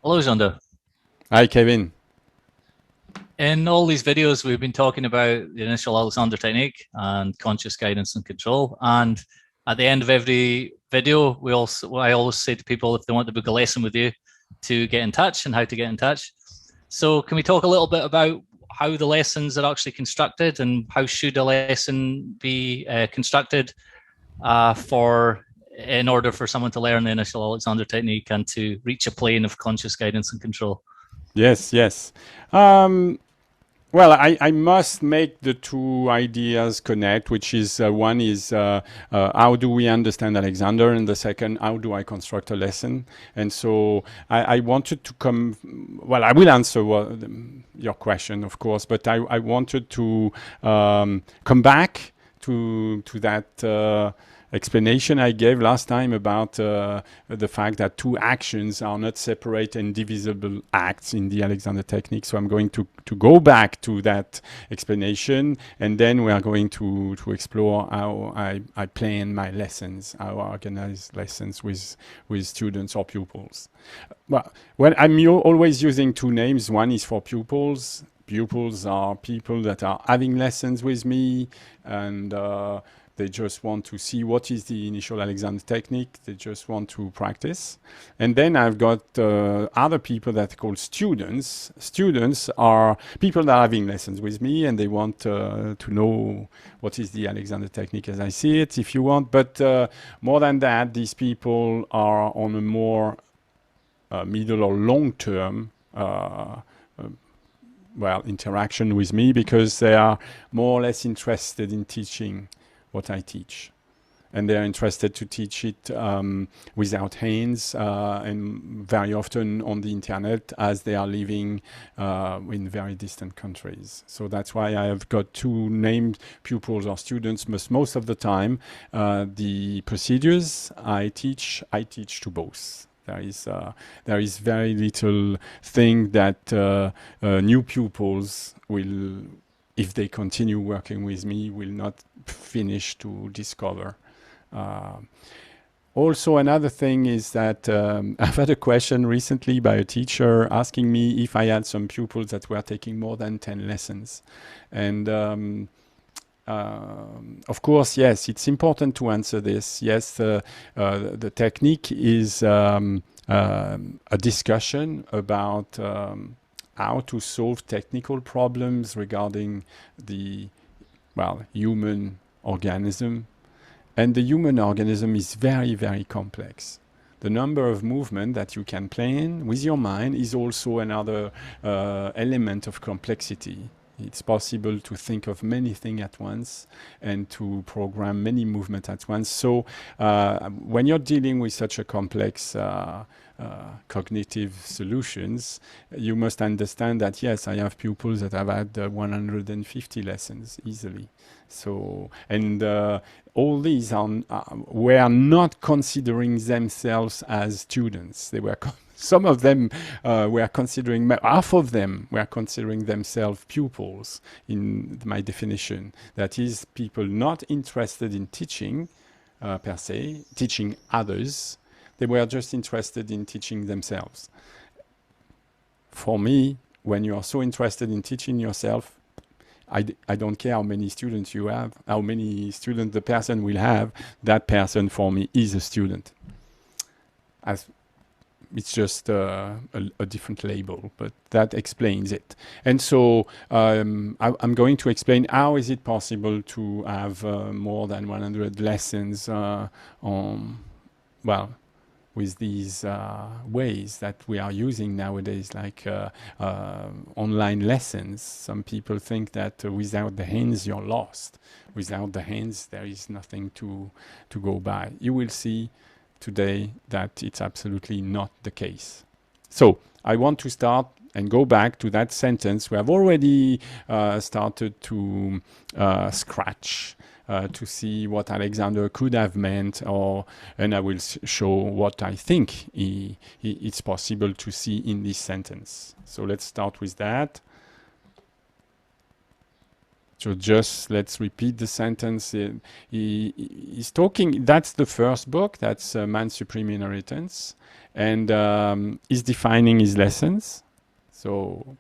Hello, Jeando. Hi, Kevin. In all these videos, we've been talking about the initial Alexander technique and conscious guidance and control. And at the end of every video, I always say to people if they want to book a lesson with you, to get in touch and how to get in touch. So, can we talk a little bit about how the lessons are actually constructed and how should a lesson be constructed for in order for someone to learn the initial Alexander technique and to reach a plane of conscious guidance and control? Yes, yes. Um, well, I must make the two ideas connect, which is one is how do we understand Alexander, and the second, how do I construct a lesson? And so I wanted to come. Well, I will answer your question, of course, but I wanted to come back to that. Explanation I gave last time about the fact that two actions are not separate and divisible acts in the Alexander technique. So I'm going to go back to that explanation, and then we are going to explore how I plan my lessons, how I organize lessons with students or pupils. Well, I'm always using two names. One is for pupils. Pupils are people that are having lessons with me, and they just want to see what is the initial Alexander technique. They just want to practice. And then I've got other people that are called students. Students are people that are having lessons with me and they want to know what is the Alexander technique as I see it, if you want. But more than that, these people are on a more middle or long term interaction with me because they are more or less interested in teaching what I teach. And they're interested to teach it without hands and very often on the internet as they are living in very distant countries. So that's why I have got two named pupils or students most of the time. The procedures I teach to both. There is very little thing that new pupils will, if they continue working with me, will not finish to discover. Uh, Also, another thing is that I've had a question recently by a teacher asking me if I had some pupils that were taking more than 10 lessons. And of course, yes, it's important to answer this. Yes, the technique is a discussion about how to solve technical problems regarding the, human organism. And the human organism is very, very complex. The number of movement that you can plan with your mind is also another element of complexity. It's possible to think of many things at once and to program many movements at once. So when you're dealing with such a complex cognitive solutions, you must understand that yes, I have pupils that have had 150 lessons easily. So, and all these were not considering themselves as students. They were some of them were considering, half of them were considering themselves pupils in my definition. That is, people not interested in teaching per se, teaching others. They were just interested in teaching themselves. For me, when you are so interested in teaching yourself, I don't care how many students you have, how many students the person will have, that person for me is a student. As it's just a different label, but that explains it. And so I'm going to explain how is it possible to have more than 100 lessons on, well, with these ways that we are using nowadays, like online lessons. Some people think that without the hands, you're lost. Without the hands, there is nothing to go by. You will see today that it's absolutely not the case. So I want to start and go back to that sentence we have already started to scratch to see what Alexander could have meant, and I will show what I think it's possible to see in this sentence. So let's start with that. So just let's repeat the sentence. He's talking, that's the first book, that's Man's Supreme Inheritance. And he's defining his lessons. So,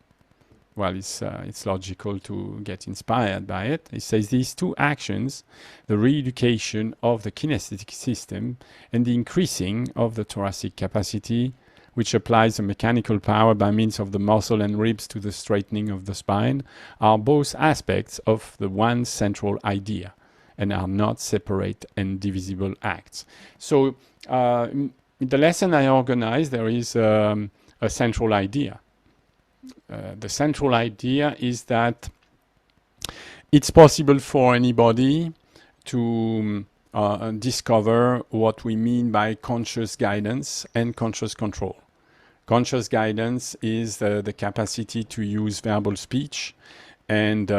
well, it's logical to get inspired by it. He says these two actions, the re-education of the kinesthetic system and the increasing of the thoracic capacity, which applies a mechanical power by means of the muscle and ribs to the straightening of the spine, are both aspects of the one central idea and are not separate and divisible acts. So in the lesson I organized, there is a central idea. The central idea is that it's possible for anybody to discover what we mean by conscious guidance and conscious control. Conscious guidance is the capacity to use verbal speech and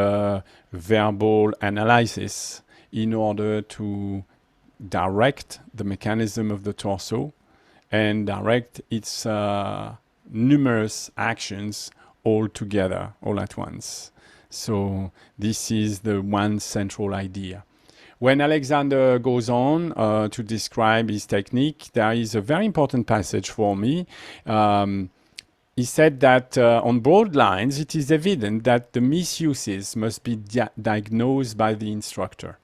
verbal analysis in order to direct the mechanism of the torso and direct its numerous actions all together, all at once. So this is the one central idea. When Alexander goes on to describe his technique, there is a very important passage for me. He said that on broad lines, it is evident that the misuses must be diagnosed by the instructor.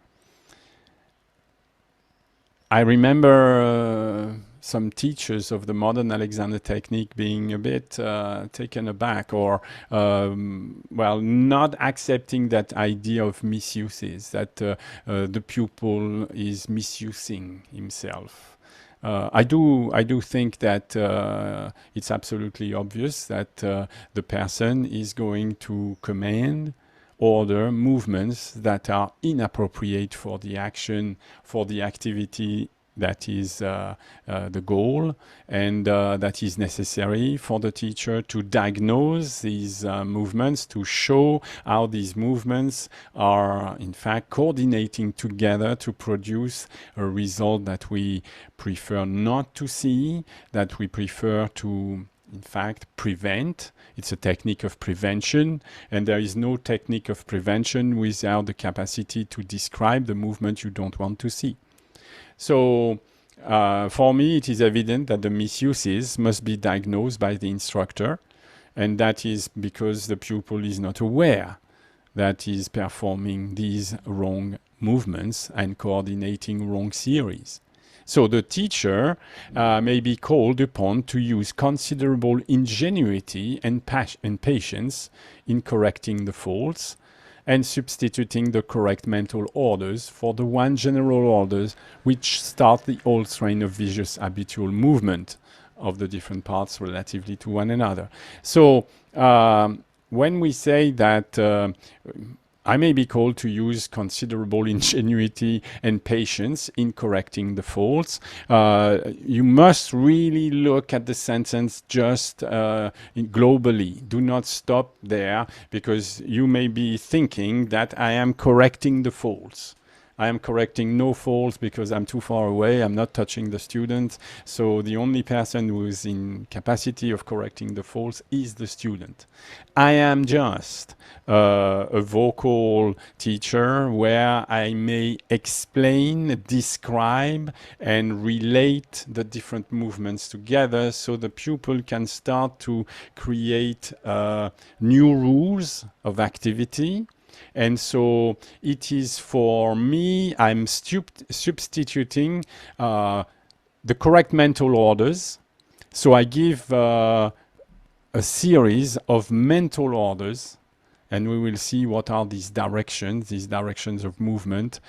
I remember some teachers of the modern Alexander technique being a bit taken aback or, well, not accepting that idea of misuses, that the pupil is misusing himself. I do think that it's absolutely obvious that the person is going to command, order movements that are inappropriate for the action, for the activity that is the goal, and that is necessary for the teacher to diagnose these movements, to show how these movements are in fact coordinating together to produce a result that we prefer not to see, that we prefer to in fact prevent. It's a technique of prevention, and there is no technique of prevention without the capacity to describe the movement you don't want to see. So for me, it is evident that the misuses must be diagnosed by the instructor, and that is because the pupil is not aware that he is performing these wrong movements and coordinating wrong series. So the teacher may be called upon to use considerable ingenuity and patience in correcting the faults, and substituting the correct mental orders for the one general orders which start the whole train of vicious habitual movement of the different parts relatively to one another. So when we say that I may be called to use considerable ingenuity and patience in correcting the faults, you must really look at the sentence just globally. Do not stop there, because you may be thinking that I am correcting the faults. I am correcting no faults because I'm too far away, I'm not touching the student, so the only person who is in capacity of correcting the faults is the student. I am just a vocal teacher where I may explain, describe, and relate the different movements together so the pupil can start to create new rules of activity. And so it is for me, I'm substituting the correct mental orders. So I give a series of mental orders, and we will see what are these directions of movement,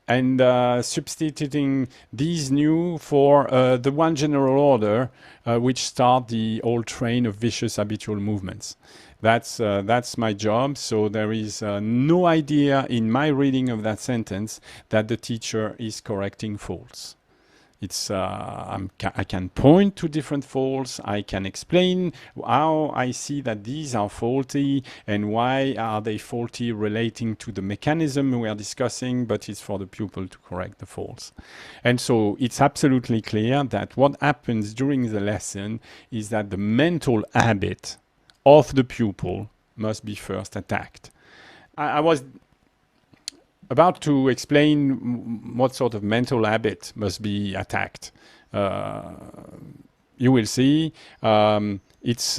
and substituting these new for the one general order which start the whole train of vicious habitual movements. That's my job. So there is no idea in my reading of that sentence that the teacher is correcting faults. It's I can point to different faults. I can explain how I see that these are faulty and why are they faulty relating to the mechanism we are discussing, but it's for the pupil to correct the faults. And so it's absolutely clear that what happens during the lesson is that the mental habit of the pupil must be first attacked. I was about to explain what sort of mental habit must be attacked. You will see it's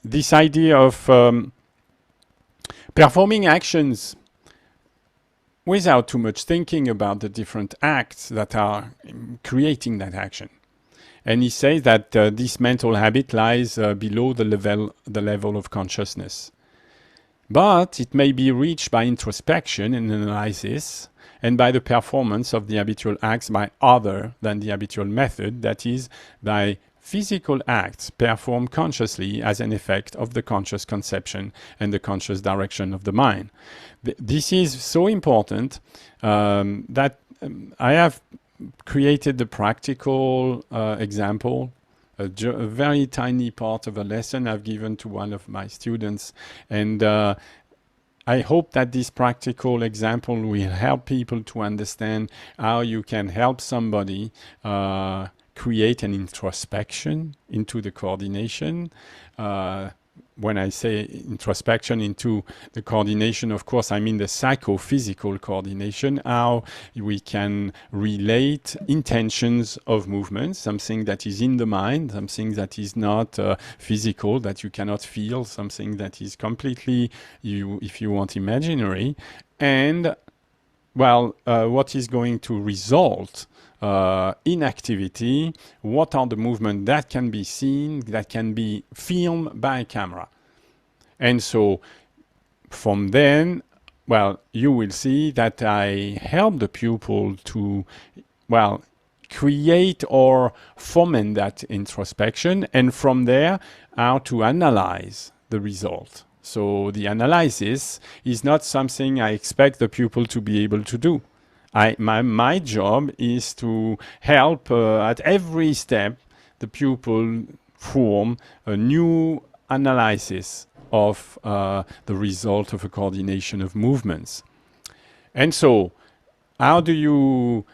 this idea of performing actions without too much thinking about the different acts that are creating that action. And he says that this mental habit lies below the level of consciousness. But it may be reached by introspection and analysis, and by the performance of the habitual acts by other than the habitual method, that is, by physical acts performed consciously as an effect of the conscious conception and the conscious direction of the mind. This is so important that I have created the practical example, a very tiny part of a lesson I've given to one of my students. And I hope that this practical example will help people to understand how you can help somebody create an introspection into the coordination. When I say introspection into the coordination, of course, I mean the psychophysical coordination, how we can relate intentions of movements, something that is in the mind, something that is not physical, that you cannot feel, something that is completely, if you want, imaginary, and, well, what is going to result in activity, what are the movements that can be seen, that can be filmed by camera. And so from then, well, you will see that I help the pupil to, well, create or foment that introspection, and from there, how to analyze the result. So the analysis is not something I expect the pupil to be able to do. My job is to help at every step the pupil form a new analysis of the result of a coordination of movements. And so, how do you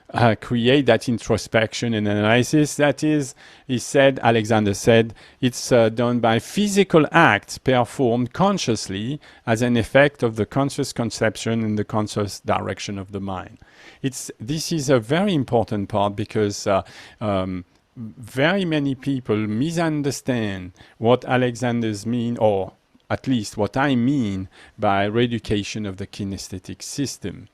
create that introspection and analysis? That is, Alexander said, it's done by physical acts performed consciously as an effect of the conscious conception and the conscious direction of the mind. This is a very important part, because very many people misunderstand what Alexander's mean, or at least what I mean by reeducation of the kinesthetic system.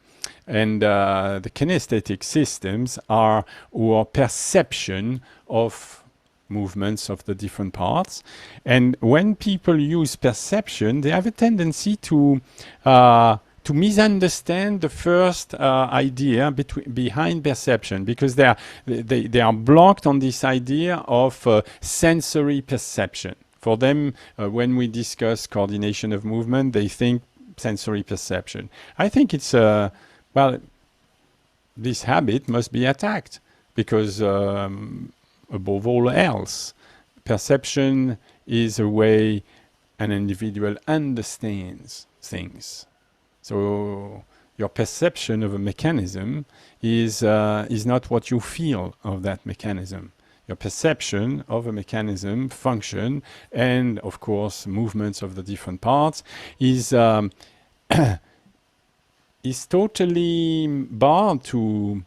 And the kinesthetic systems are our perception of movements of the different parts. And when people use perception, they have a tendency to misunderstand the first idea behind perception, because they are blocked on this idea of sensory perception. For them, when we discuss coordination of movement, they think sensory perception. I think it's well, this habit must be attacked, because above all else, perception is a way an individual understands things. So your perception of a mechanism is not what you feel of that mechanism. Your perception of a mechanism, function, and of course movements of the different parts is is totally barred to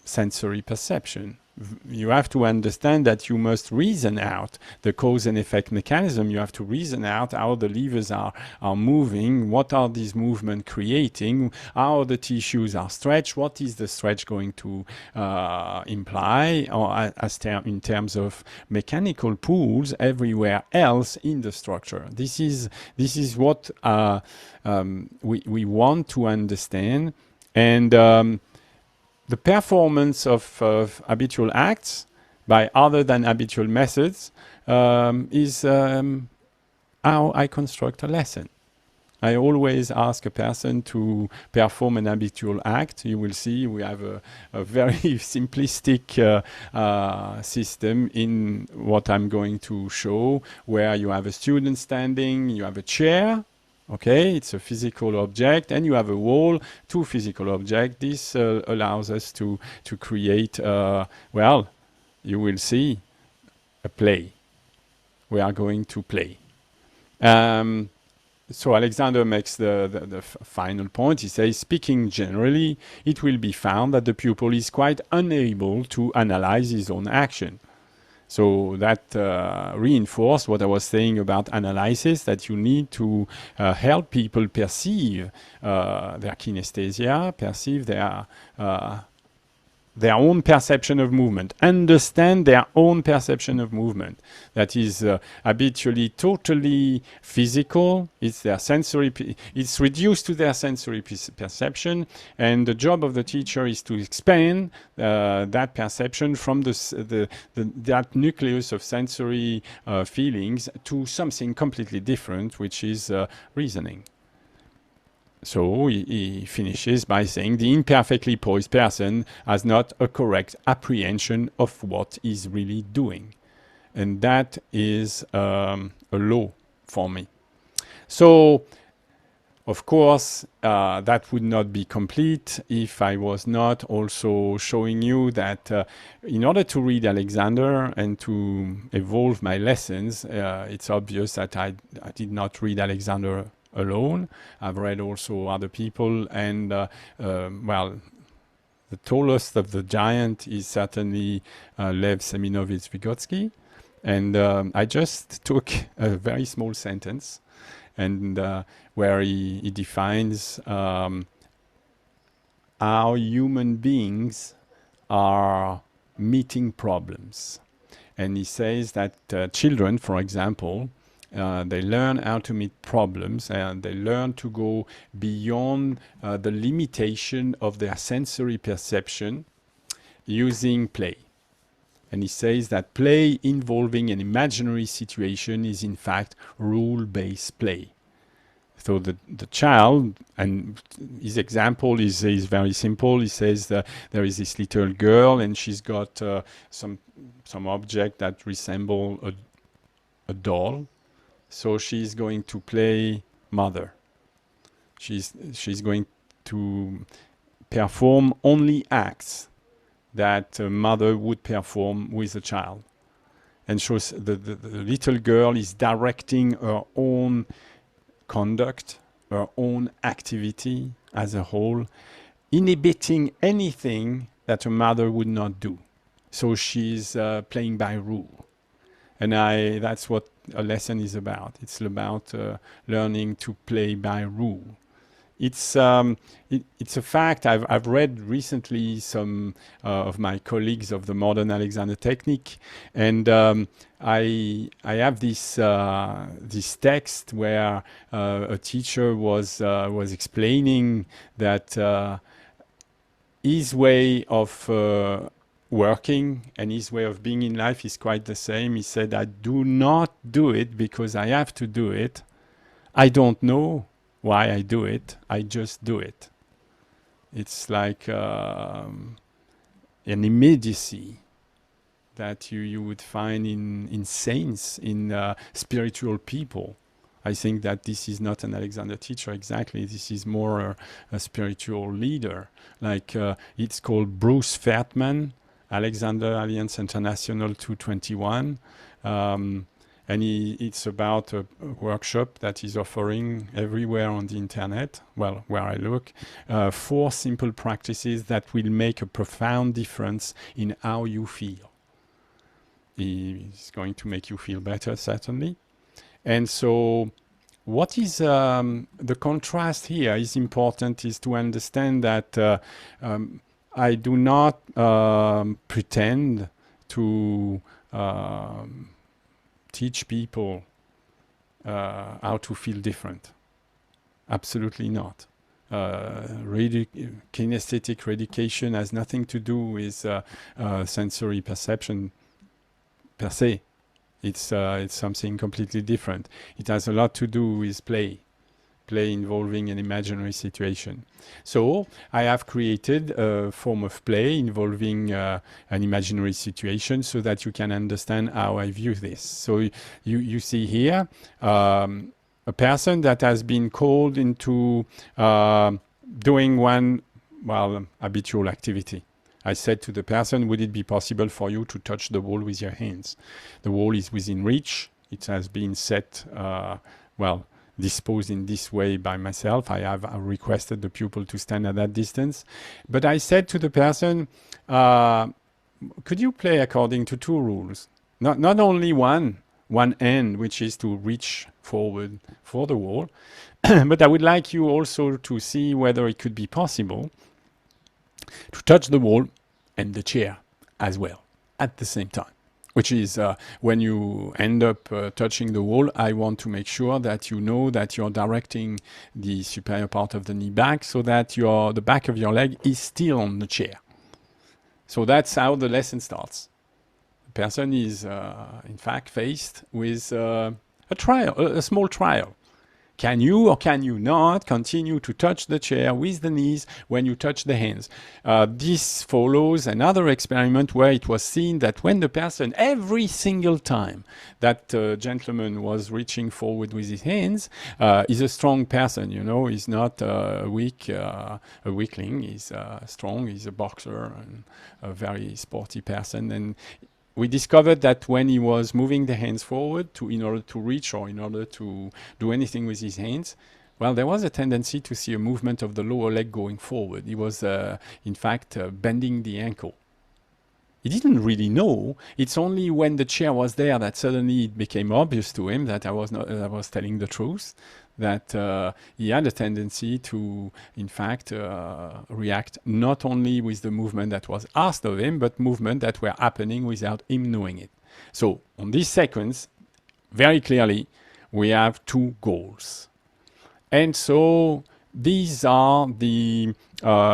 sensory perception. You have to understand that you must reason out the cause and effect mechanism. You have to reason out how the levers are moving, what are these movements creating, how the tissues are stretched, what is the stretch going to imply, or in terms of mechanical pulls everywhere else in the structure. This is what we want to understand. And the performance of habitual acts by other than habitual methods is how I construct a lesson. I always ask a person to perform an habitual act. You will see we have a very simplistic system in what I'm going to show, where you have a student standing, you have a chair. Okay, it's a physical object, and you have a wall, two physical objects. This allows us to create, well, you will see, a play. We are going to play. So Alexander makes the final point. He says, speaking generally, it will be found that the pupil is quite unable to analyze his own action. So that reinforced what I was saying about analysis, that you need to help people perceive their kinesthesia, perceive their own perception of movement, understand their own perception of movement. That is habitually totally physical. It's their sensory. It's reduced to their sensory perception, and the job of the teacher is to expand that perception from that nucleus of sensory feelings to something completely different, which is reasoning. So he finishes by saying the imperfectly poised person has not a correct apprehension of what he's really doing. And that is a law for me. So, of course, that would not be complete if I was not also showing you that in order to read Alexander and to evolve my lessons, it's obvious that I did not read Alexander alone. I've read also other people, and well, the tallest of the giant is certainly Lev Seminovich-Vygotsky, and I just took a very small sentence, and where he defines how human beings are meeting problems, and he says that children, for example, they learn how to meet problems, and they learn to go beyond the limitation of their sensory perception using play. And he says that play involving an imaginary situation is in fact rule-based play. So the child, and his example is very simple. He says that there is this little girl, and she's got some object that resemble a doll. So she's going to play mother. She's going to perform only acts that a mother would perform with a child. And so the little girl is directing her own conduct, her own activity as a whole, inhibiting anything that a mother would not do. So she's playing by rule. And that's what a lesson is about. It's about learning to play by rule. It's a fact. I've read recently some of my colleagues of the modern Alexander technique, and I have this text where a teacher was explaining that his way of working and his way of being in life is quite the same. He said, I do not do it because I have to do it. I don't know why I do it. I just do it. It's like an immediacy that you would find in saints, in spiritual people. I think that this is not an Alexander teacher exactly. This is more a spiritual leader. Like it's called Bruce Fertman, Alexander Alliance International 221, and it's about a workshop that is offering everywhere on the internet, well, where I look, 4 simple practices that will make a profound difference in how you feel. It's going to make you feel better, certainly. And so what is the contrast here is important, is to understand that I do not pretend to teach people how to feel different. Absolutely not. Kinesthetic reeducation has nothing to do with sensory perception per se. It's something completely different. It has a lot to do with play involving an imaginary situation. So I have created a form of play involving an imaginary situation so that you can understand how I view this. So you see here a person that has been called into doing one, habitual activity. I said to the person, would it be possible for you to touch the wall with your hands? The wall is within reach. It has been set, disposed in this way by myself. I have requested the pupil to stand at that distance. But I said to the person, could you play according to two rules? Not only one end, which is to reach forward for the wall, but I would like you also to see whether it could be possible to touch the wall and the chair as well at the same time. Which is when you end up touching the wall, I want to make sure that you know that you're directing the superior part of the knee back so that the back of your leg is still on the chair. So that's how the lesson starts. The person is, in fact, faced with a trial, a small trial. Can you or can you not continue to touch the chair with the knees when you touch the hands? This follows another experiment where it was seen that when the person, every single time that gentleman was reaching forward with his hands, is a strong person, you know, he's not a weakling, he's strong, he's a boxer and a very sporty person. And we discovered that when he was moving the hands forward in order to reach or in order to do anything with his hands, well, there was a tendency to see a movement of the lower leg going forward. He was, in fact, bending the ankle. He didn't really know. It's only when the chair was there that suddenly it became obvious to him that I was telling the truth, that he had a tendency to, in fact, react not only with the movement that was asked of him, but movement that were happening without him knowing it. So on this sequence, very clearly, we have two goals. And so these are the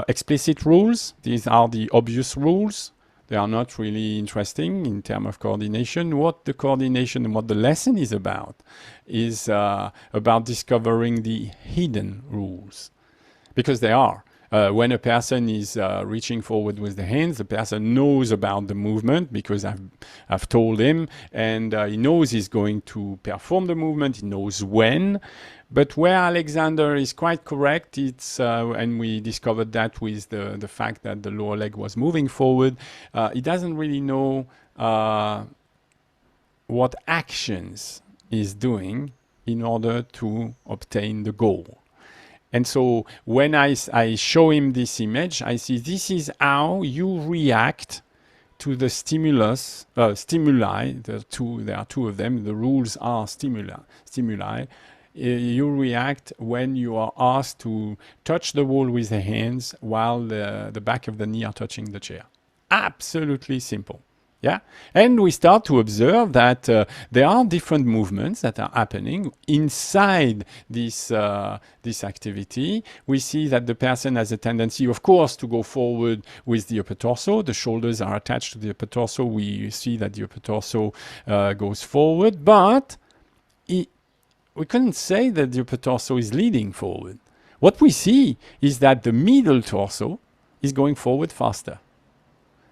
explicit rules. These are the obvious rules. They are not really interesting in terms of coordination. What the coordination and what the lesson is about discovering the hidden rules. Because they are. When a person is reaching forward with the hands, the person knows about the movement because I've told him, and he knows he's going to perform the movement, he knows when. But where Alexander is quite correct, it's and we discovered that with the fact that the lower leg was moving forward, he doesn't really know what actions he's doing in order to obtain the goal. And so when I show him this image, I see this is how you react to the stimuli. There are two of them. The rules are stimuli. You react when you are asked to touch the wall with the hands while the back of the knee are touching the chair. Absolutely simple. Yeah, and we start to observe that there are different movements that are happening inside this activity. We see that the person has a tendency, of course, to go forward with the upper torso. The shoulders are attached to the upper torso. We see that the upper torso goes forward, but we couldn't say that the upper torso is leading forward. What we see is that the middle torso is going forward faster.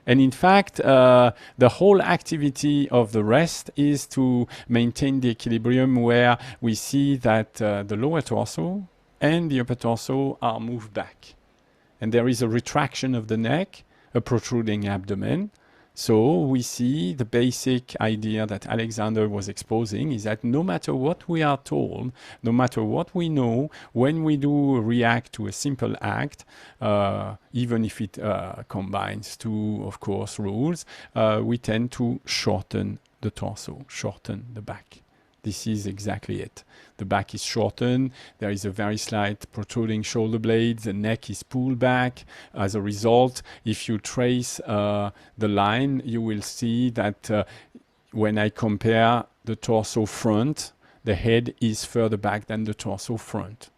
And in fact, the whole activity of the rest is to maintain the equilibrium where we see that the lower torso and the upper torso are moved back. And there is a retraction of the neck, a protruding abdomen. So we see the basic idea that Alexander was exposing is that no matter what we are told, no matter what we know, when we do react to a simple act, even if it combines two, of course, rules, we tend to shorten the torso, shorten the back. This is exactly it. The back is shortened. There is a very slight protruding shoulder blades. The neck is pulled back. As a result, if you trace the line, you will see that when I compare the torso front, the head is further back than the torso front.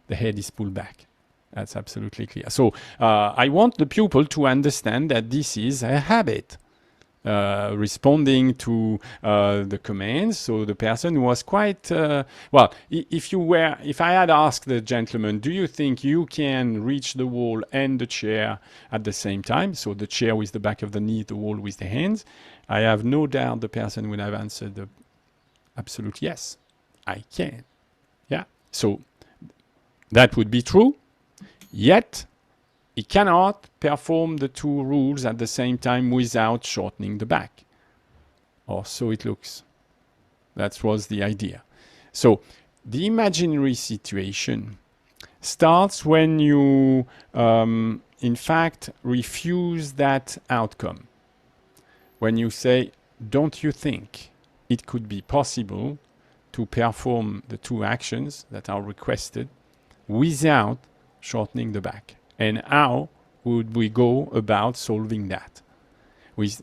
The head is pulled back. That's absolutely clear. So I want the pupil to understand that this is a habit. Responding to the commands. So the person was quite well. If I had asked the gentleman, do you think you can reach the wall and the chair at the same time? So the chair with the back of the knee, the wall with the hands. I have no doubt the person would have answered the absolute yes. I can. Yeah. So that would be true. Yet he cannot perform the two rules at the same time without shortening the back. Or so it looks. That was the idea. So The imaginary situation starts when you, in fact, refuse that outcome. When you say, don't you think it could be possible to perform the two actions that are requested without shortening the back? And how would we go about solving that?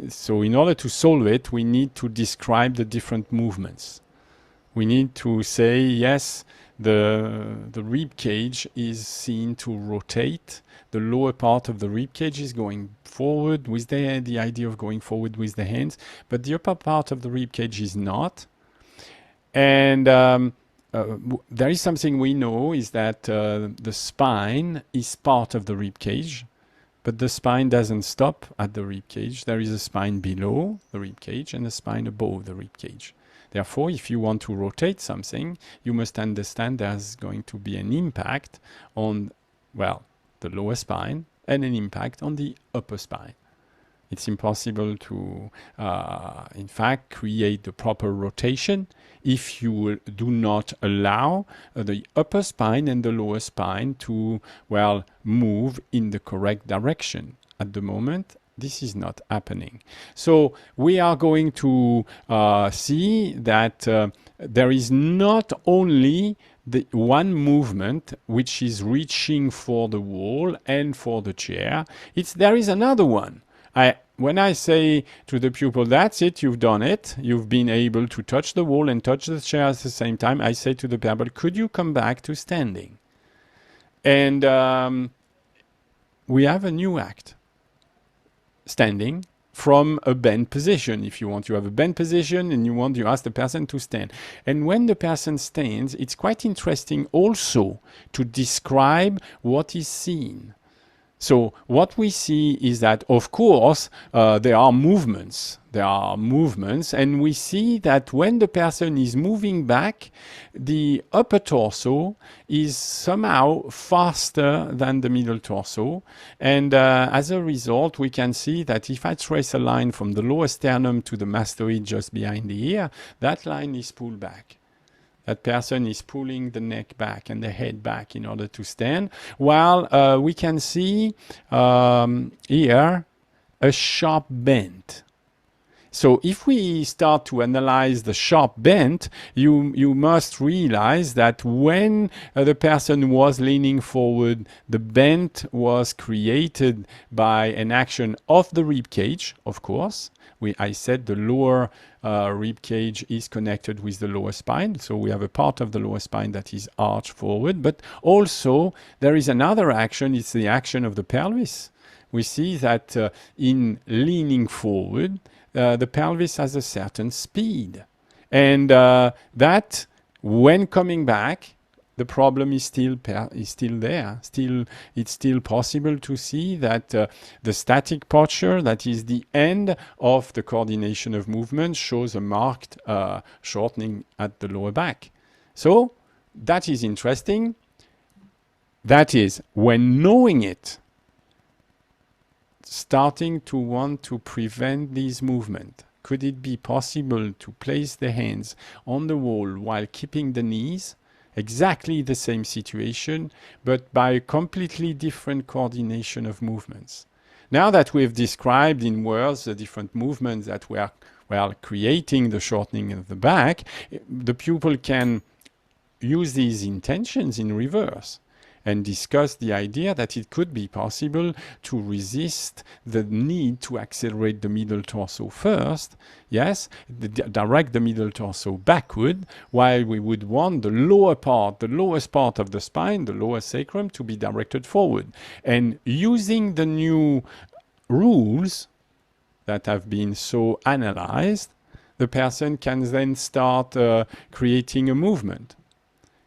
So in order to solve it, we need to describe the different movements. We need to say, yes, the rib cage is seen to rotate. The lower part of the rib cage is going forward with the idea of going forward with the hands, but the upper part of the rib cage is not. And there is something we know is that the spine is part of the rib cage, but the spine doesn't stop at the rib cage. There is a spine below the rib cage and a spine above the rib cage. Therefore, if you want to rotate something, you must understand there's going to be an impact on, well, the lower spine and an impact on the upper spine. It's impossible to, in fact, create the proper rotation if you do not allow the upper spine and the lower spine to, well, move in the correct direction. At the moment, this is not happening. So we are going to see that there is not only the one movement which is reaching for the wall and for the chair. There is another one. When I say to the pupil, that's it, you've done it, you've been able to touch the wall and touch the chair at the same time, I say to the pupil, could you come back to standing? And we have a new act. Standing from a bent position. If you want, you have a bent position and you ask the person to stand. And when the person stands, it's quite interesting also to describe what is seen. So what we see is that, of course, there are movements. There are movements, and we see that when the person is moving back, the upper torso is somehow faster than the middle torso. And as a result, we can see that if I trace a line from the lower sternum to the mastoid just behind the ear, that line is pulled back. That person is pulling the neck back and the head back in order to stand, while we can see here a sharp bend. So if we start to analyze the sharp bend, you must realize that when the person was leaning forward, the bend was created by an action of the rib cage, of course. I said the lower rib cage is connected with the lower spine. So we have a part of the lower spine that is arched forward. But also there is another action. It's the action of the pelvis. We see that in leaning forward, the pelvis has a certain speed. And that, when coming back, the problem is still there. It's still possible to see that the static posture, that is the end of the coordination of movement, shows a marked shortening at the lower back. So that is interesting. That is, when knowing it, starting to want to prevent these movements. Could it be possible to place the hands on the wall while keeping the knees? Exactly the same situation, but by a completely different coordination of movements. Now that we've described in words the different movements that we are, well, creating the shortening of the back, the pupil can use these intentions in reverse and discuss the idea that it could be possible to resist the need to accelerate the middle torso first, yes, direct the middle torso backward, while we would want the lower part, the lowest part of the spine, the lower sacrum, to be directed forward. And using the new rules that have been so analyzed, the person can then start creating a movement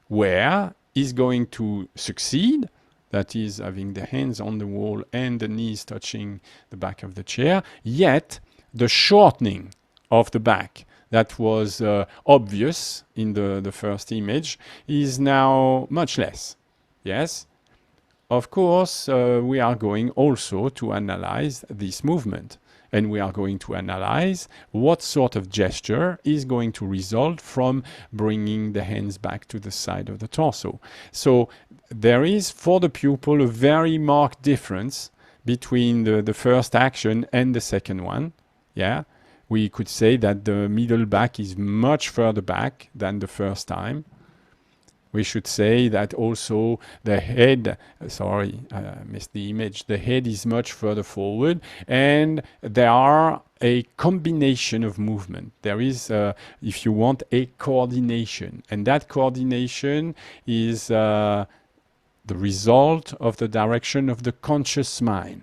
where is going to succeed, that is having the hands on the wall and the knees touching the back of the chair, yet the shortening of the back that was obvious in the first image is now much less. Yes? Of course, we are going also to analyze this movement. And we are going to analyze what sort of gesture is going to result from bringing the hands back to the side of the torso. So there is, for the pupil, a very marked difference between the first action and the second one. Yeah, we could say that the middle back is much further back than the first time. We should say that also the head, sorry, I missed the image, the head is much further forward, and there are a combination of movement. There is, if you want, a coordination, and that coordination is the result of the direction of the conscious mind.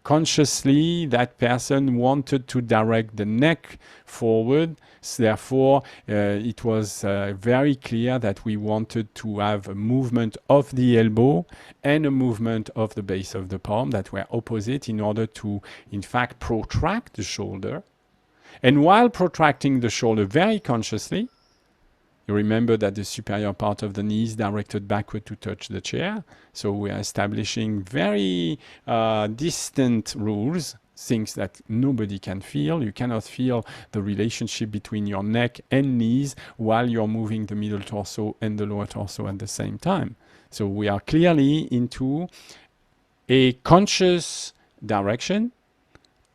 Consciously, that person wanted to direct the neck forward. So therefore, it was very clear that we wanted to have a movement of the elbow and a movement of the base of the palm that were opposite in order to, in fact, protract the shoulder. And while protracting the shoulder very consciously, you remember that the superior part of the knee is directed backward to touch the chair. So we are establishing very distant rules, things that nobody can feel. You cannot feel the relationship between your neck and knees while you're moving the middle torso and the lower torso at the same time. So we are clearly into a conscious direction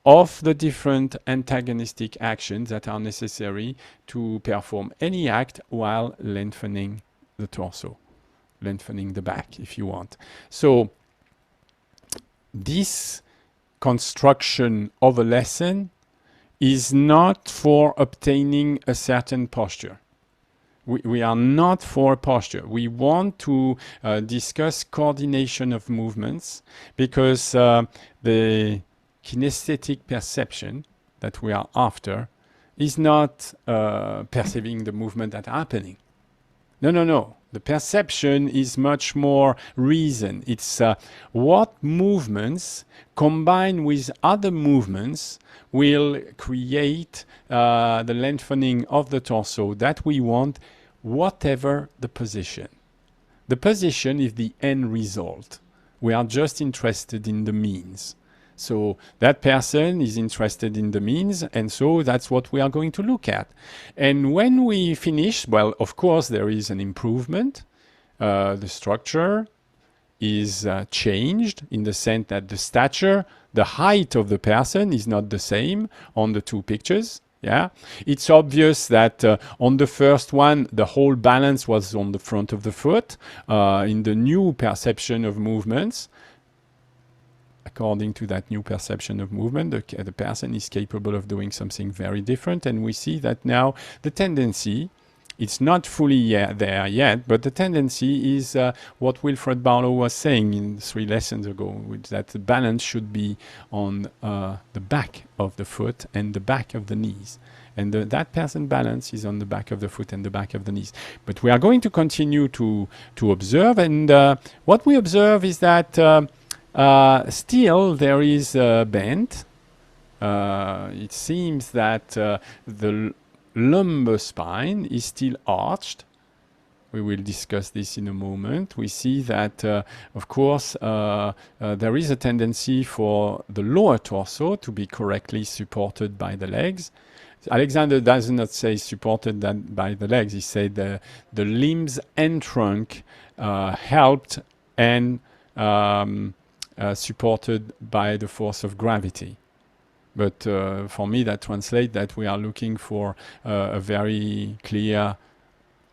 of the different antagonistic actions that are necessary to perform any act while lengthening the torso, lengthening the back, if you want. So this construction of a lesson is not for obtaining a certain posture. We are not for posture. We want to discuss coordination of movements because the kinesthetic perception that we are after is not perceiving the movement that's happening. No. The perception is much more reason. It's what movements combined with other movements will create the lengthening of the torso that we want, whatever the position. The position is the end result. We are just interested in the means. So that person is interested in the means, and so that's what we are going to look at. And when we finish, well, of course, there is an improvement. The structure is changed in the sense that the stature, the height of the person is not the same on the two pictures. Yeah, it's obvious that on the first one, the whole balance was on the front of the foot. In the new perception of movements, according to that new perception of movement, the person is capable of doing something very different. And we see that now the tendency, it's not fully there yet, but the tendency is what Wilfred Barlow was saying in 3 lessons ago, which that the balance should be on the back of the foot and the back of the knees. And that person balance is on the back of the foot and the back of the knees. But we are going to continue to observe. And what we observe is that still there is a bend. It seems that the lumbar spine is still arched. We will discuss this in a moment. We see that, of course, there is a tendency for the lower torso to be correctly supported by the legs. Alexander does not say supported by the legs. He said the limbs and trunk helped and supported by the force of gravity. But for me, that translates that we are looking for a very clear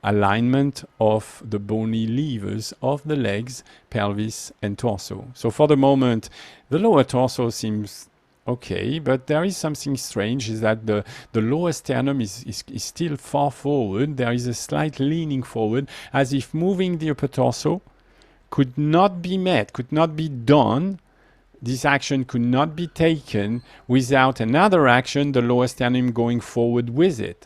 alignment of the bony levers of the legs, pelvis, and torso. So for the moment, the lower torso seems okay, but there is something strange, is that the lower sternum is still far forward. There is a slight leaning forward, as if moving the upper torso could not be met, could not be done. This action could not be taken without another action, the lower sternum going forward with it.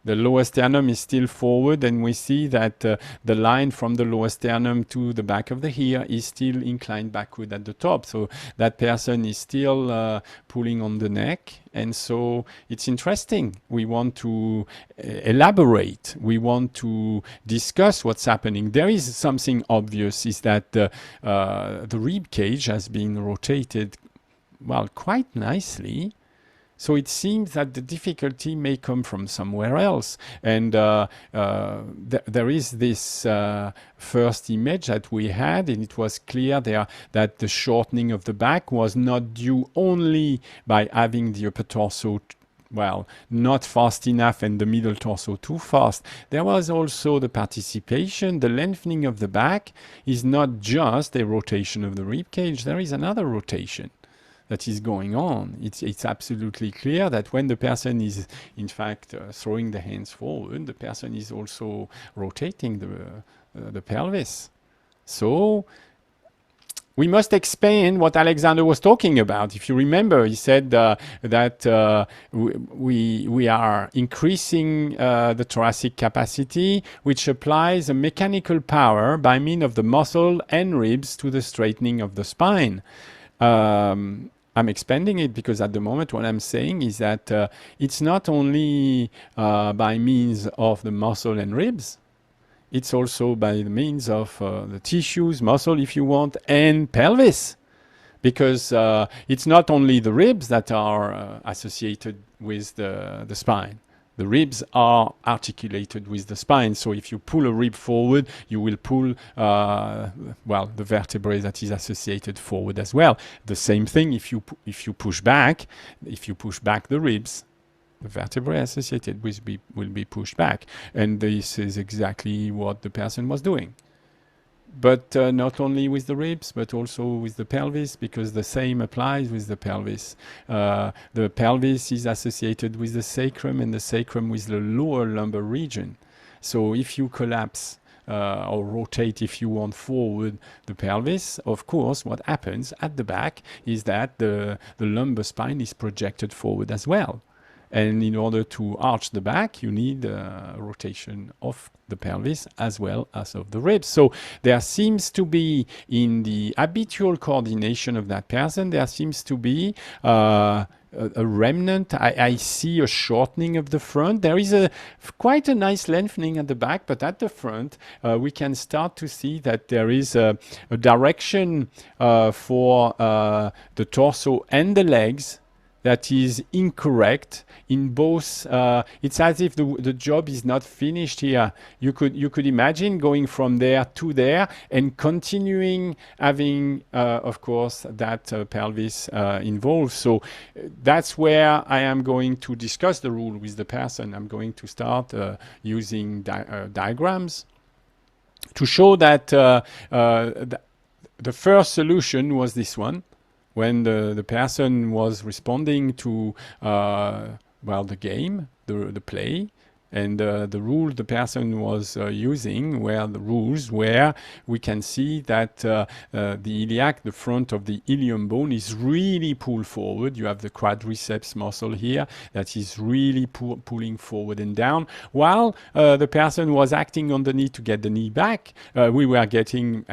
The lower sternum is still forward, and we see that the line from the lower sternum to the back of the ear is still inclined backward at the top. So that person is still pulling on the neck. And so it's interesting. We want to elaborate. We want to discuss what's happening. There is something obvious, is that the rib cage has been rotated well, quite nicely. So it seems that the difficulty may come from somewhere else. And there is this first image that we had, and it was clear there that the shortening of the back was not due only by having the upper torso well, not fast enough and the middle torso too fast. There was also the participation. The lengthening of the back is not just a rotation of the rib cage. There is another rotation that is going on. It's absolutely clear that when the person is, in fact, throwing the hands forward, the person is also rotating the pelvis. So we must expand what Alexander was talking about. If you remember, he said that we are increasing the thoracic capacity, which applies a mechanical power by means of the muscle and ribs to the straightening of the spine. I'm expanding it because at the moment what I'm saying is that it's not only by means of the muscle and ribs, it's also by the means of the tissues, muscle if you want, and pelvis. Because it's not only the ribs that are associated with the spine. The ribs are articulated with the spine. So if you pull a rib forward, you will pull, well, the vertebrae that is associated forward as well. The same thing if you push back the ribs, the vertebrae associated will be pushed back. And this is exactly what the person was doing. But not only with the ribs, but also with the pelvis, because the same applies with the pelvis. The pelvis is associated with the sacrum, and the sacrum with the lower lumbar region. So if you collapse or rotate, if you want, forward the pelvis, of course, what happens at the back is that the lumbar spine is projected forward as well. And in order to arch the back, you need a rotation of the pelvis as well as of the ribs. So there seems to be, in the habitual coordination of that person, there seems to be a remnant. I see a shortening of the front. There is quite a nice lengthening at the back, but at the front, we can start to see that there is a direction for the torso and the legs that is incorrect in both. It's as if the job is not finished here. You could imagine going from there to there and continuing having, of course, that pelvis involved. So that's where I am going to discuss the rule with the person. I'm going to start using diagrams to show that the first solution was this one. When the person was responding to well, the game, the play, and the rule the person was using were the rules where we can see that the iliac, the front of the ilium bone, is really pulled forward. You have the quadriceps muscle here that is really pulling forward and down, while the person was acting on the knee to get the knee back. We were getting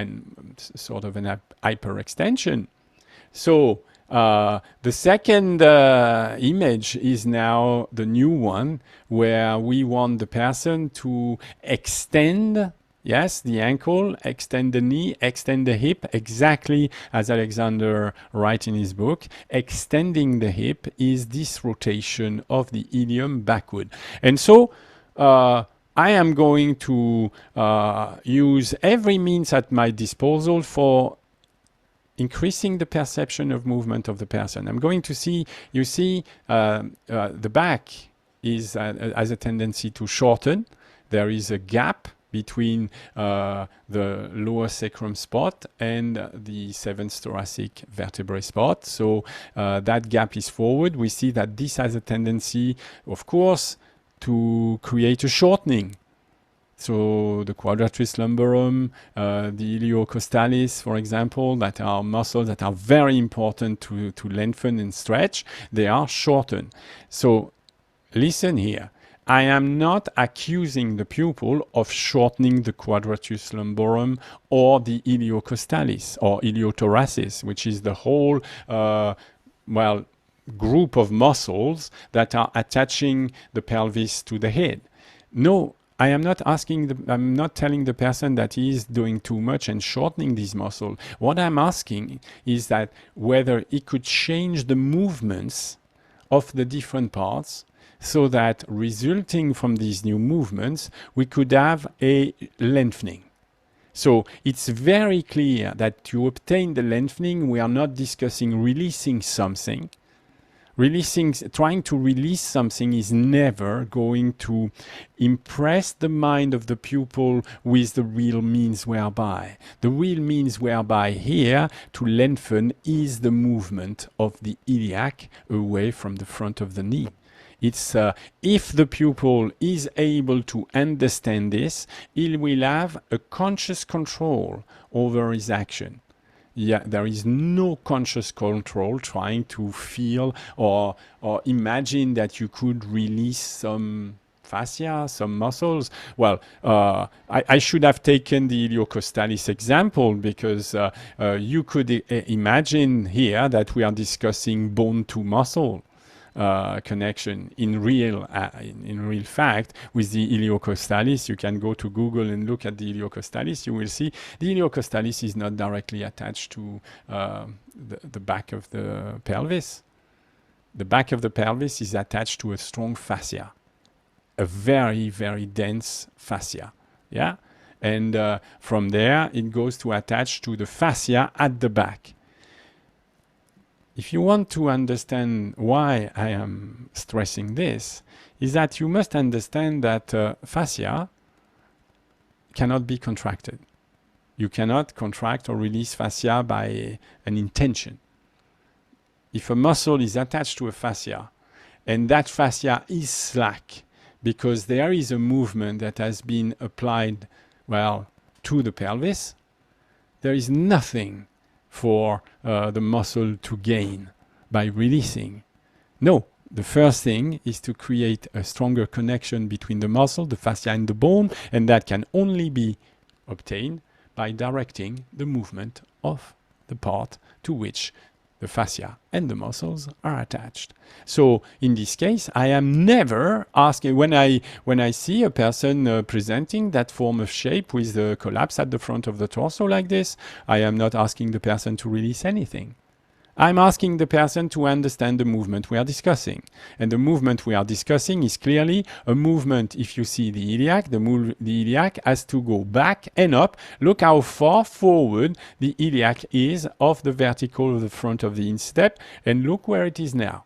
sort of an hyperextension. So the second image is now the new one, where we want the person to extend, yes, the ankle, extend the knee, extend the hip, exactly as Alexander writes in his book. Extending the hip is this rotation of the ilium backward. And so I am going to use every means at my disposal for increasing the perception of movement of the person. I'm going to see, you see, the back has a tendency to shorten. There is a gap between the lower sacrum spot and the 7th thoracic vertebrae spot. So that gap is forward. We see that this has a tendency, of course, to create a shortening. So the quadratus lumborum, the iliocostalis, for example, that are muscles that are very important to lengthen and stretch, they are shortened. So listen here. I am not accusing the pupil of shortening the quadratus lumborum or the iliocostalis or iliothoracis, which is the whole, well, group of muscles that are attaching the pelvis to the head. No, am not I'm not telling the person that he is doing too much and shortening this muscle. What I'm asking is that whether he could change the movements of the different parts so that resulting from these new movements, we could have a lengthening. So it's very clear that to obtain the lengthening, we are not discussing releasing something. Trying to release something is never going to impress the mind of the pupil with the real means whereby. The real means whereby here to lengthen is the movement of the iliac away from the front of the knee. It's if the pupil is able to understand this, he will have a conscious control over his action. Yeah, there is no conscious control trying to feel or imagine that you could release some fascia, some muscles. Well, I should have taken the iliocostalis example because you could imagine here that we are discussing bone to muscle connection in real fact with the iliocostalis. You can go to Google and look at the iliocostalis. You will see the iliocostalis is not directly attached to the back of the pelvis. The back of the pelvis is attached to a strong fascia, a very, very dense fascia. Yeah, and from there it goes to attach to the fascia at the back. If you want to understand why I am stressing this, is that you must understand that fascia cannot be contracted. You cannot contract or release fascia by an intention. If a muscle is attached to a fascia and that fascia is slack because there is a movement that has been applied, well, to the pelvis, there is nothing for the muscle to gain by releasing. No, the first thing is to create a stronger connection between the muscle, the fascia, and the bone, and that can only be obtained by directing the movement of the part to which the fascia and the muscles are attached. So in this case, I am never asking, when I see a person presenting that form of shape with the collapse at the front of the torso like this, I am not asking the person to release anything. I'm asking the person to understand the movement we are discussing. And the movement we are discussing is clearly a movement. If you see the iliac, the iliac has to go back and up. Look how far forward the iliac is of the vertical of the front of the instep, and look where it is now.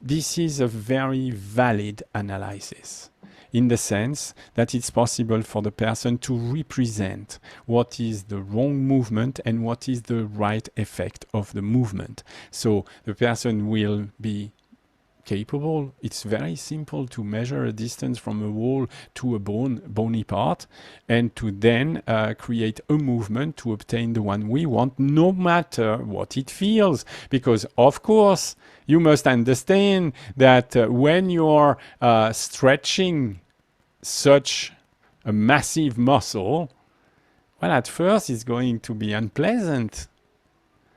This is a very valid analysis, in the sense that it's possible for the person to represent what is the wrong movement and what is the right effect of the movement. So the person will be capable. It's very simple to measure a distance from a wall to a bony part, and to then create a movement to obtain the one we want, no matter what it feels. Because of course you must understand that when you're stretching such a massive muscle, well, at first it's going to be unpleasant.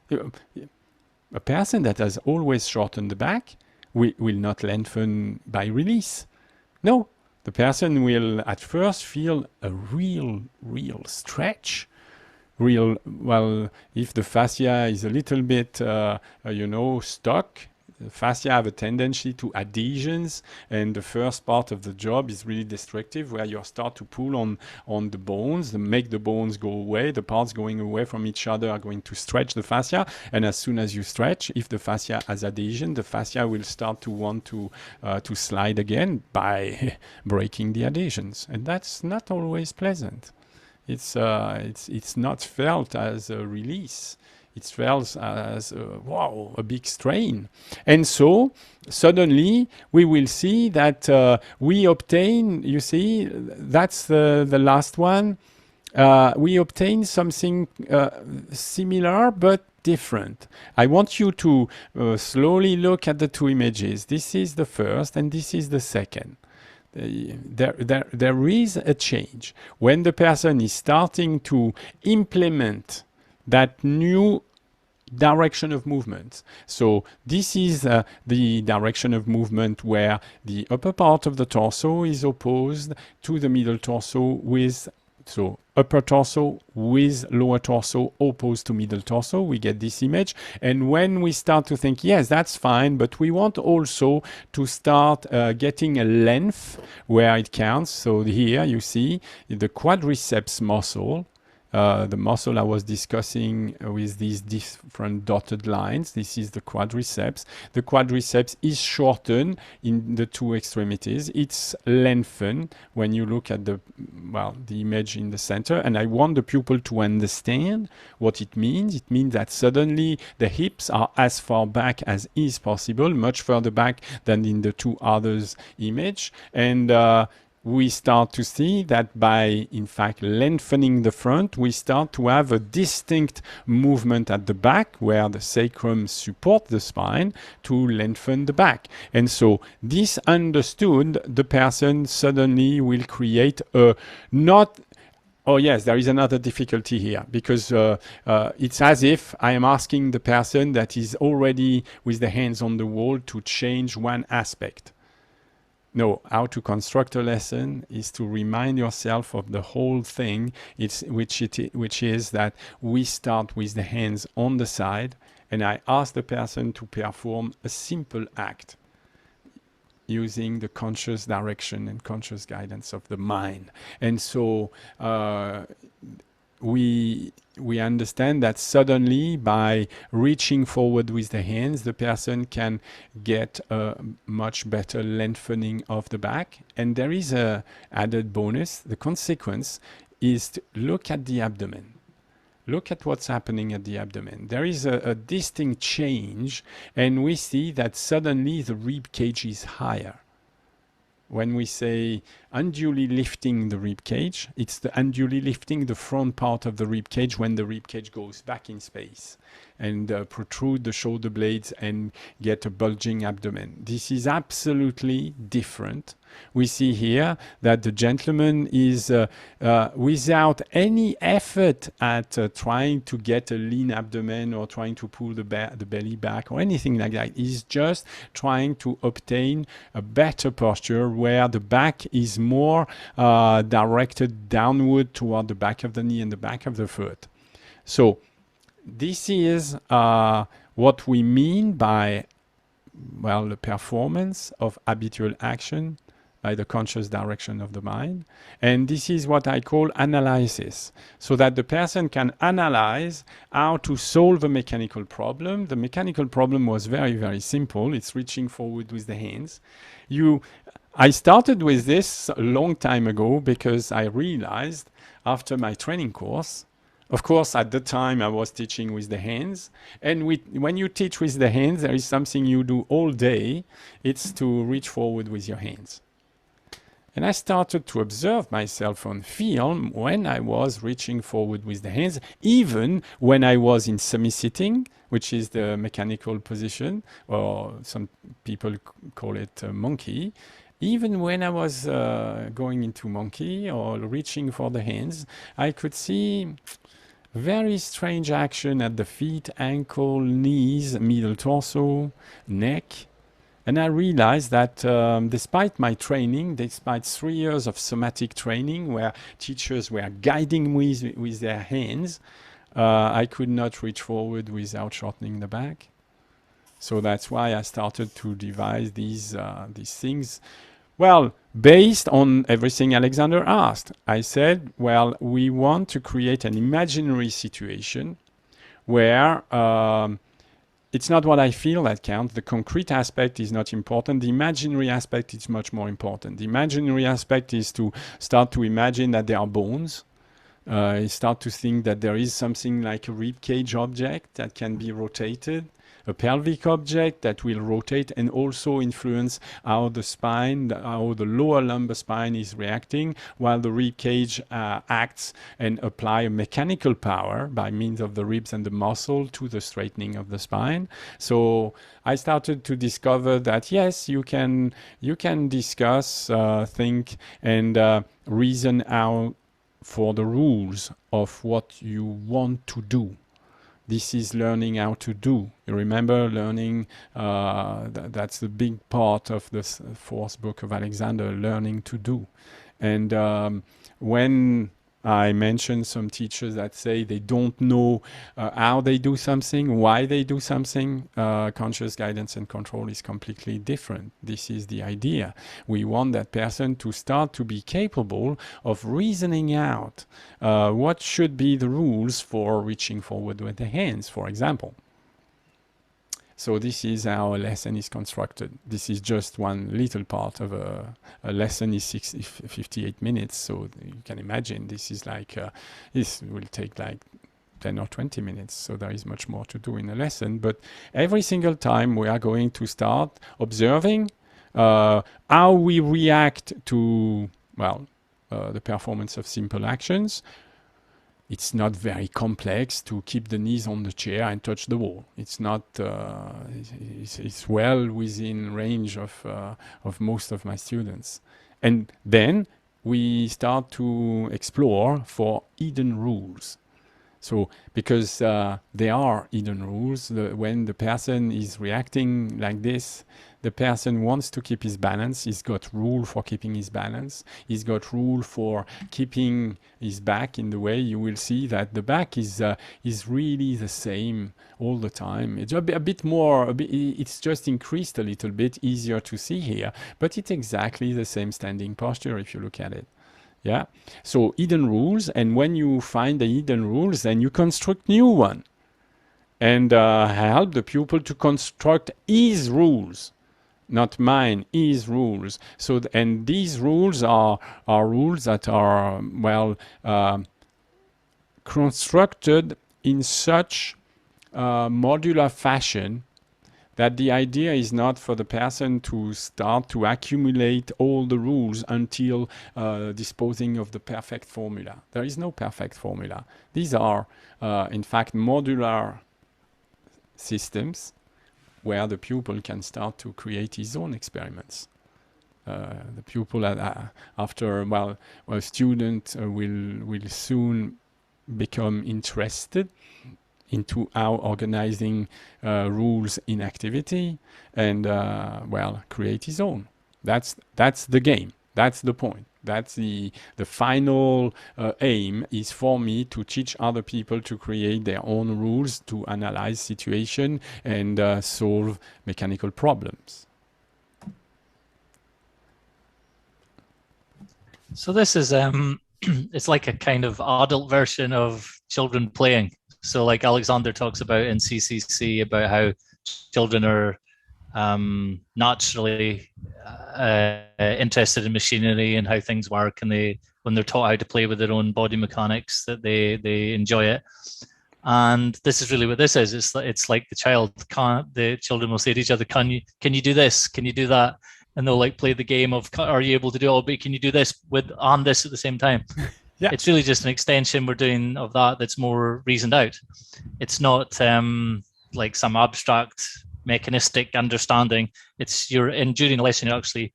A person that has always shortened the back will not lengthen by release. No, the person will at first feel a real stretch. Well, if the fascia is a little bit, stuck, the fascia have a tendency to adhesions, and the first part of the job is really destructive, where you start to pull on the bones, make the bones go away. The parts going away from each other are going to stretch the fascia, and as soon as you stretch, if the fascia has adhesion, the fascia will start to want to slide again by breaking the adhesions, and that's not always pleasant. It's not felt as a release. It felt as a big strain. And so suddenly we will see that we obtain, you see, that's the last one. We obtain something similar but different. I want you to slowly look at the two images. This is the first and this is the second. There is a change. When the person is starting to implement that new direction of movement. So this is the direction of movement where the upper part of the torso is opposed to the middle torso with, so upper torso with lower torso opposed to middle torso. We get this image. And when we start to think, yes, that's fine, but we want also to start getting a length where it counts. So here you see the quadriceps muscle. The muscle I was discussing with these different dotted lines. This is the quadriceps. The quadriceps is shortened in the two extremities. It's lengthened when you look at the image in the center. And I want the pupil to understand what it means. It means that suddenly the hips are as far back as is possible, much further back than in the two others image. And we start to see that by, in fact, lengthening the front, we start to have a distinct movement at the back where the sacrum supports the spine to lengthen the back. And so this understood, the person suddenly will create a not... Oh yes, there is another difficulty here, because it's as if I am asking the person that is already with the hands on the wall to change one aspect. No, how to construct a lesson is to remind yourself of the whole thing, which is that we start with the hands on the side, and I ask the person to perform a simple act using the conscious direction and conscious guidance of the mind. And so we understand that suddenly by reaching forward with the hands, the person can get a much better lengthening of the back. And there is a added bonus. The consequence is to look at the abdomen. Look at what's happening at the abdomen. There is a distinct change, and we see that suddenly the rib cage is higher. When we say unduly lifting the rib cage, it's the unduly lifting the front part of the rib cage when the rib cage goes back in space and protrude the shoulder blades and get a bulging abdomen. This is absolutely different. We see here that the gentleman is without any effort at trying to get a lean abdomen or trying to pull the belly back or anything like that. He's just trying to obtain a better posture where the back is more directed downward toward the back of the knee and the back of the foot. So this is what we mean by, well, the performance of habitual action by the conscious direction of the mind. And this is what I call analysis, so that the person can analyze how to solve a mechanical problem. The mechanical problem was very, very simple. It's reaching forward with the hands. I started with this a long time ago because I realized after my training course, of course, at the time I was teaching with the hands. And when you teach with the hands, there is something you do all day. It's to reach forward with your hands. And I started to observe myself on film when I was reaching forward with the hands, even when I was in semi-sitting, which is the mechanical position, or some people call it monkey. Even when I was going into monkey or reaching for the hands, I could see very strange action at the feet, ankle, knees, middle torso, neck. And I realized that despite my training, despite 3 years of somatic training where teachers were guiding me with their hands, I could not reach forward without shortening the back. So that's why I started to devise these things. Well, based on everything Alexander asked, I said, well, we want to create an imaginary situation where it's not what I feel that counts. The concrete aspect is not important. The imaginary aspect is much more important. The imaginary aspect is to start to imagine that there are bones. Start to think that there is something like a rib cage object that can be rotated, a pelvic object that will rotate and also influence how the spine, how the lower lumbar spine is reacting, while the rib cage acts and apply a mechanical power by means of the ribs and the muscle to the straightening of the spine. So I started to discover that yes, you can discuss, think, and reason out for the rules of what you want to do. This is learning how to do. You remember learning, that's the big part of the fourth book of Alexander, learning to do. And when I mentioned some teachers that say they don't know how they do something, why they do something, conscious guidance and control is completely different. This is the idea. We want that person to start to be capable of reasoning out what should be the rules for reaching forward with the hands, for example. So this is how a lesson is constructed. This is just one little part of a lesson is 58 minutes. So you can imagine this is like, this will take like 10 or 20 minutes. So there is much more to do in a lesson. But every single time we are going to start observing how we react to, well, the performance of simple actions. It's not very complex to keep the knees on the chair and touch the wall. It's not. It's well within range of most of my students. And then we start to explore for hidden rules. So because there are hidden rules, when the person is reacting like this, the person wants to keep his balance. He's got rule for keeping his balance. He's got rule for keeping his back in the way. You will see that the back is really the same all the time. It's a bit more, it's just increased a little bit, easier to see here, but it's exactly the same standing posture if you look at it. Yeah. So hidden rules, and when you find the hidden rules, then you construct new one, and help the pupil to construct his rules, not mine, his rules. So and these rules are rules that are well constructed in such modular fashion that the idea is not for the person to start to accumulate all the rules until disposing of the perfect formula. There is no perfect formula. These are, in fact, modular systems where the pupil can start to create his own experiments. The pupil, after, well, a student will soon become interested into how organizing rules in activity and, well, create his own. That's the game. That's the point. That's the final aim is for me to teach other people to create their own rules, to analyze situation and solve mechanical problems. So this is it's like a kind of adult version of children playing. So like Alexander talks about in CCC about how children are naturally interested in machinery and how things work, and when they're taught how to play with their own body mechanics, that they enjoy it. And this is really what this is. It's like the children will say to each other, can you do this? Can you do that? And they'll like play the game of, are you able to do all, but can you do this on this at the same time? Yeah. It's really just an extension we're doing of that's more reasoned out. It's not like some abstract mechanistic understanding. It's during the lesson you're actually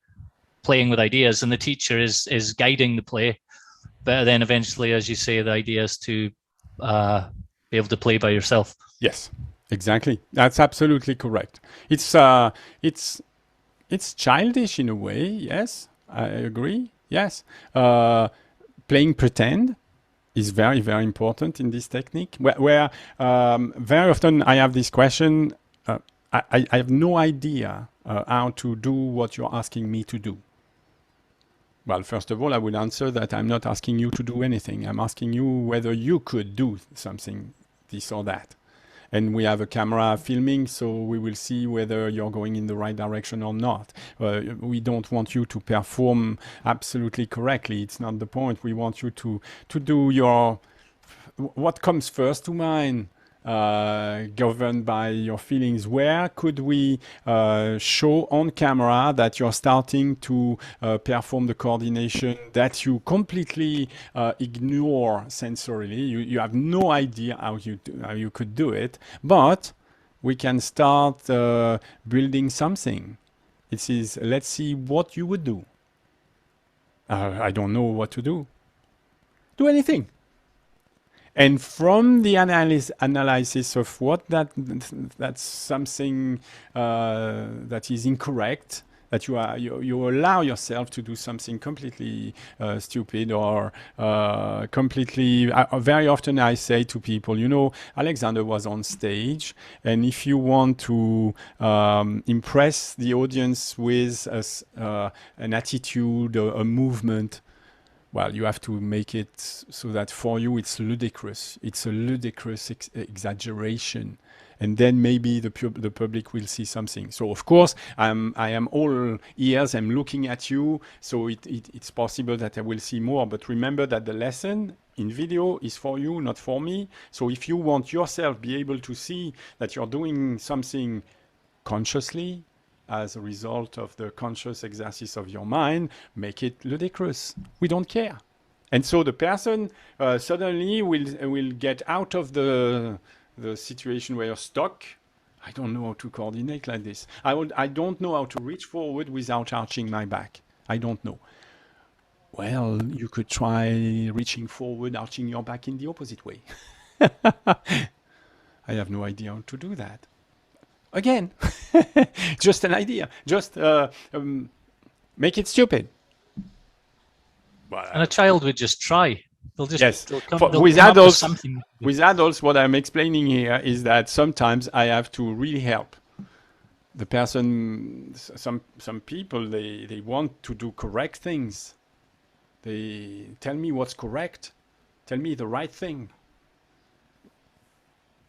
playing with ideas, and the teacher is guiding the play. But then eventually, as you say, the idea is to be able to play by yourself. Yes, exactly. That's absolutely correct. It's childish in a way. Yes, I agree. Yes. Playing pretend is very, very important in this technique, where very often I have this question, I have no idea how to do what you're asking me to do. Well, first of all, I would answer that I'm not asking you to do anything. I'm asking you whether you could do something, this or that. And we have a camera filming, so we will see whether you're going in the right direction or not. We don't want you to perform absolutely correctly. It's not the point. We want you to do what comes first to mind, governed by your feelings. Where could we show on camera that you're starting to perform the coordination that you completely ignore sensorily? You have no idea how you could do it, but we can start building something. It is, let's see what you would do. I don't know what to do. Do anything. And from the analysis of what that's something that is incorrect, that you allow yourself to do something completely stupid or completely. Very often I say to people, you know, Alexander was on stage, and if you want to impress the audience with an attitude, a movement, well, you have to make it so that for you it's ludicrous. It's a ludicrous exaggeration. And then maybe the public will see something. So of course, I am all ears. I'm looking at you. So it's possible that I will see more. But remember that the lesson in video is for you, not for me. So if you want yourself be able to see that you're doing something consciously, as a result of the conscious exercise of your mind, make it ludicrous. We don't care. And so the person suddenly will get out of the situation where you're stuck. I don't know how to coordinate like this. I don't know how to reach forward without arching my back. I don't know. Well, you could try reaching forward, arching your back in the opposite way. I have no idea how to do that. Again, just an idea. Just make it stupid. And a child would just try. They'll just yes. they'll with come adults, up with something. With adults, what I'm explaining here is that sometimes I have to really help the person. Some people they want to do correct things. They tell me what's correct. Tell me the right thing.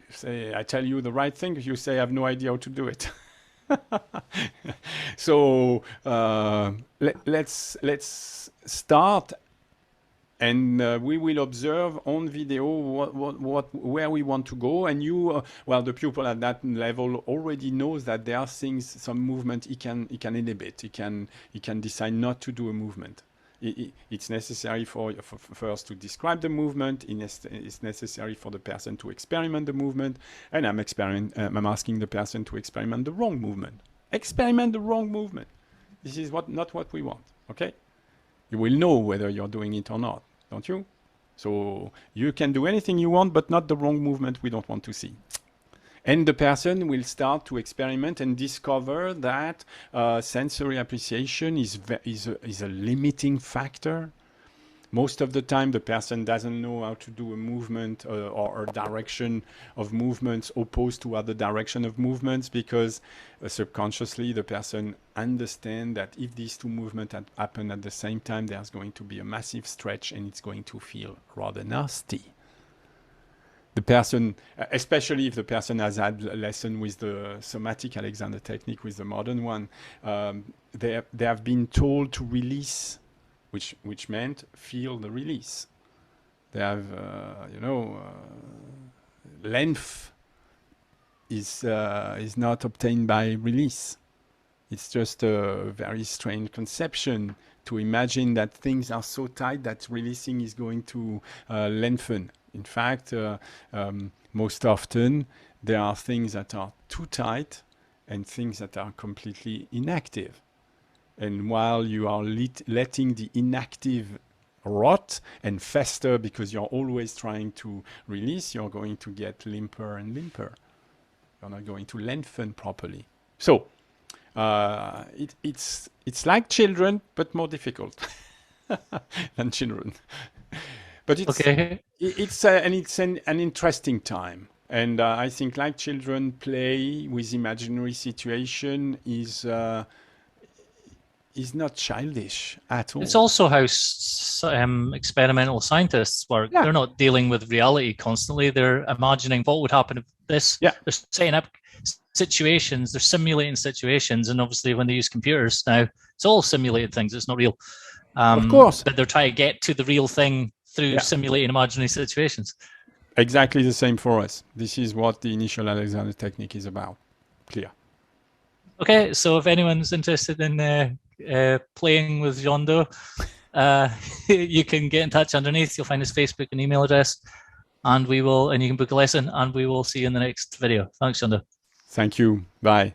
Say I tell you the right thing, you say I have no idea how to do it. So let's start, and we will observe on video where we want to go. And you, well, the pupil at that level already knows that there are things, some movement he can inhibit. He can decide not to do a movement. It's necessary for us to describe the movement. It's necessary for the person to experiment the movement, and I'm asking the person to experiment the wrong movement. Experiment the wrong movement. This is not what we want. Okay? You will know whether you're doing it or not, don't you? So you can do anything you want, but not the wrong movement we don't want to see. And the person will start to experiment and discover that sensory appreciation is a limiting factor. Most of the time, the person doesn't know how to do a movement or a direction of movements opposed to other direction of movements, because subconsciously the person understands that if these two movements happen at the same time, there's going to be a massive stretch and it's going to feel rather nasty. The person, especially if the person has had a lesson with the somatic Alexander technique, with the modern one, they have been told to release, which meant feel the release. They have, length is not obtained by release. It's just a very strange conception to imagine that things are so tight that releasing is going to lengthen. In fact, most often there are things that are too tight and things that are completely inactive. And while you are letting the inactive rot and fester because you're always trying to release, you're going to get limper and limper. You're not going to lengthen properly. So it's like children, but more difficult than children. But it's okay. It's an interesting time, and I think like children play with imaginary situation is not childish at all. It's also how experimental scientists work. Yeah. They're not dealing with reality constantly. They're imagining what would happen if this. Yeah. They're setting up situations. They're simulating situations, and obviously when they use computers now, it's all simulated things. It's not real. Of course. But they're trying to get to the real thing through simulating imaginary situations. Exactly the same for us. This is what the initial Alexander technique is about. Clear. Okay, so if anyone's interested in playing with Jeando, you can get in touch underneath. You'll find his Facebook and email address, and you can book a lesson, and we will see you in the next video. Thanks, Jeando. Thank you. Bye.